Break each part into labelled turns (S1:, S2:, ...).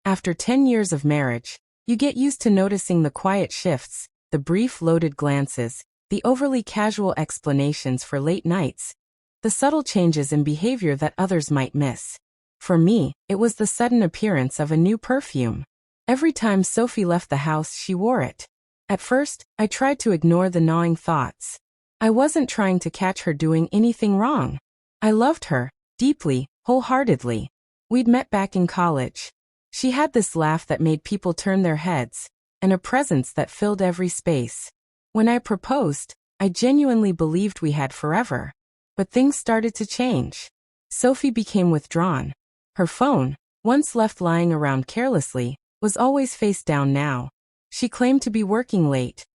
S1: After 10 years of marriage, you get used to noticing the quiet shifts, the brief loaded glances, the overly casual explanations for late nights, the subtle changes in behavior that others might miss. For me, it was the sudden appearance of a new perfume. Every time Sophie left the house, she wore it. At first, I tried to ignore the gnawing thoughts. I wasn't trying to catch her doing anything wrong. I loved her, deeply, wholeheartedly. We'd met back in college. She had this laugh that made people turn their heads, and a presence that filled every space. When I proposed, I genuinely believed we had forever. But things started to change. Sophie became withdrawn. Her phone, once left lying around carelessly, was always face down now. She claimed to be working late,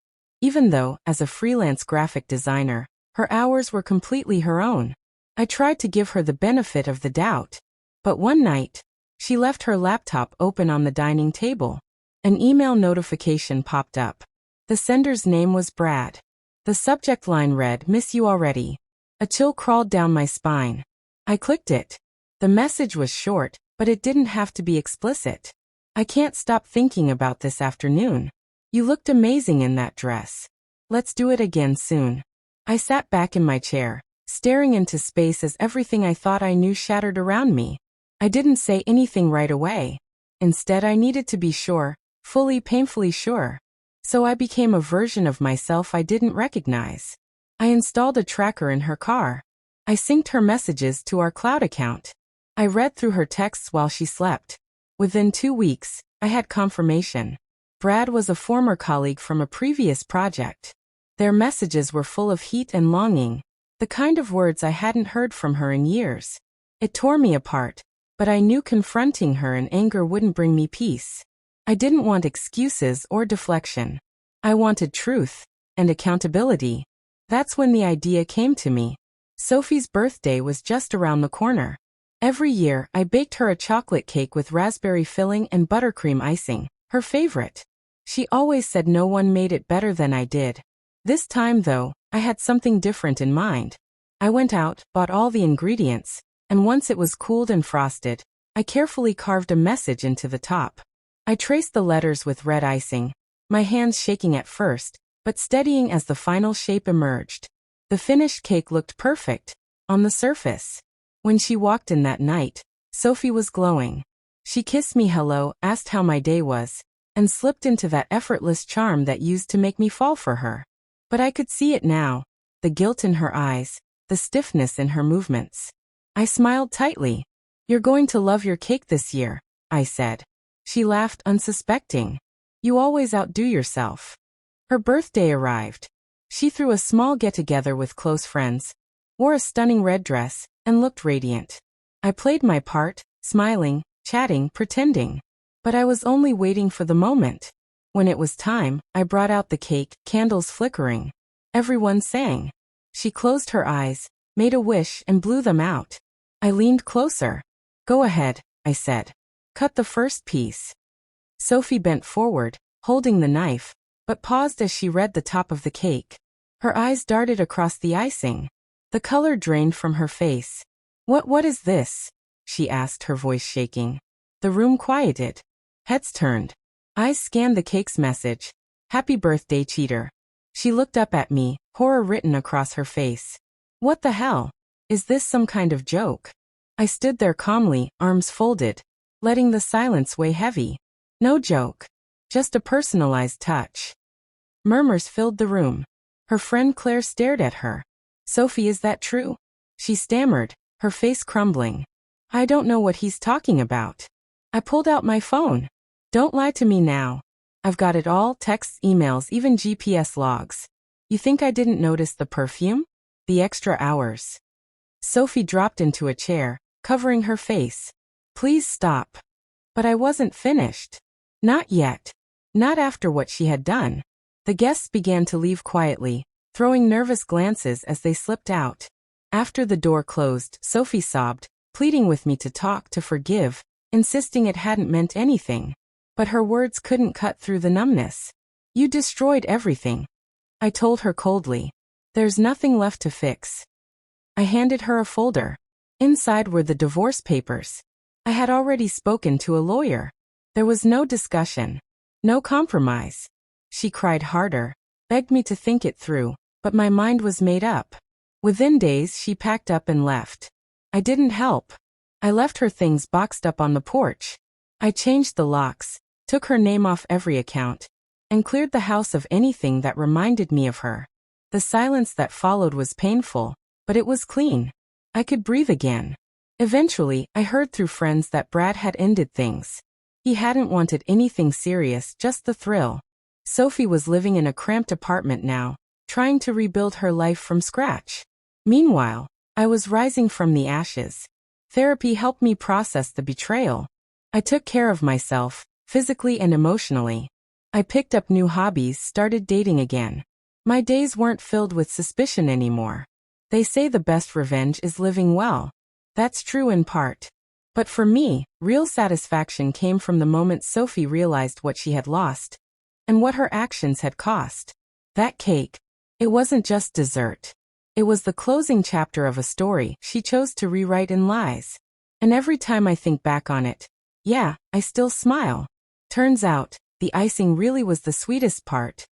S1: even though, as a freelance graphic designer, her hours were completely her own. I tried to give her the benefit of the doubt. But one night, she left her laptop open on the dining table. An email notification popped up. The sender's name was Brad. The subject line read, "Miss you already." A chill crawled down my spine. I clicked it. The message was short, but it didn't have to be explicit. "I can't stop thinking about this afternoon. You looked amazing in that dress. Let's do it again soon." I sat back in my chair, staring into space as everything I thought I knew shattered around me. I didn't say anything right away. Instead, I needed to be sure, fully, painfully sure. So I became a version of myself I didn't recognize. I installed a tracker in her car. I synced her messages to our cloud account. I read through her texts while she slept. Within 2 weeks, I had confirmation. Brad was a former colleague from a previous project. Their messages were full of heat and longing, the kind of words I hadn't heard from her in years. It tore me apart, but I knew confronting her in anger wouldn't bring me peace. I didn't want excuses or deflection. I wanted truth and accountability. That's when the idea came to me. Sophie's birthday was just around the corner. Every year, I baked her a chocolate cake with raspberry filling and buttercream icing, her favorite. She always said no one made it better than I did. This time, though, I had something different in mind. I went out, bought all the ingredients, and once it was cooled and frosted, I carefully carved a message into the top. I traced the letters with red icing, my hands shaking at first, but steadying as the final shape emerged. The finished cake looked perfect, on the surface. When she walked in that night, Sophie was glowing. She kissed me hello, asked how my day was, and slipped into that effortless charm that used to make me fall for her. But I could see it now, the guilt in her eyes, the stiffness in her movements. I smiled tightly. "You're going to love your cake this year," I said. She laughed, unsuspecting. "You always outdo yourself." Her birthday arrived. She threw a small get-together with close friends, wore a stunning red dress, and looked radiant. I played my part, smiling, chatting, pretending. But I was only waiting for the moment. When it was time, I brought out the cake, candles flickering. Everyone sang. She closed her eyes, made a wish, and blew them out. I leaned closer. "Go ahead," I said. "Cut the first piece." Sophie bent forward, holding the knife, but paused as she read the top of the cake. Her eyes darted across the icing. The color drained from her face. What is this?" she asked, her voice shaking. The room quieted. Heads turned. Eyes scanned the cake's message. "Happy birthday, cheater." She looked up at me, horror written across her face. What the hell? Is this some kind of joke? I stood there calmly, arms folded, letting the silence weigh heavy. No joke. Just a personalized touch. Murmurs filled the room. Her friend Claire stared at her. "Sophie, is that true?" She stammered, her face crumbling. "I don't know what he's talking about." I pulled out my phone. "Don't lie to me now. I've got it all, texts, emails, even GPS logs. You think I didn't notice the perfume? The extra hours?" Sophie dropped into a chair, covering her face. "Please stop." But I wasn't finished. Not yet. Not after what she had done. The guests began to leave quietly, throwing nervous glances as they slipped out. After the door closed, Sophie sobbed, pleading with me to talk, to forgive, insisting it hadn't meant anything. But her words couldn't cut through the numbness. "You destroyed everything," I told her coldly. "There's nothing left to fix." I handed her a folder. Inside were the divorce papers. I had already spoken to a lawyer. There was no discussion. No compromise. She cried harder, begged me to think it through, but my mind was made up. Within days she packed up and left. I didn't help. I left her things boxed up on the porch. I changed the locks, took her name off every account, and cleared the house of anything that reminded me of her. The silence that followed was painful, but it was clean. I could breathe again. Eventually, I heard through friends that Brad had ended things. He hadn't wanted anything serious, just the thrill. Sophie was living in a cramped apartment now, trying to rebuild her life from scratch. Meanwhile, I was rising from the ashes. Therapy helped me process the betrayal. I took care of myself, physically and emotionally. I picked up new hobbies, started dating again. My days weren't filled with suspicion anymore. They say the best revenge is living well. That's true in part. But for me, real satisfaction came from the moment Sophie realized what she had lost and what her actions had cost. That cake, it wasn't just dessert. It was the closing chapter of a story she chose to rewrite in lies. And every time I think back on it, yeah, I still smile. Turns out, the icing really was the sweetest part.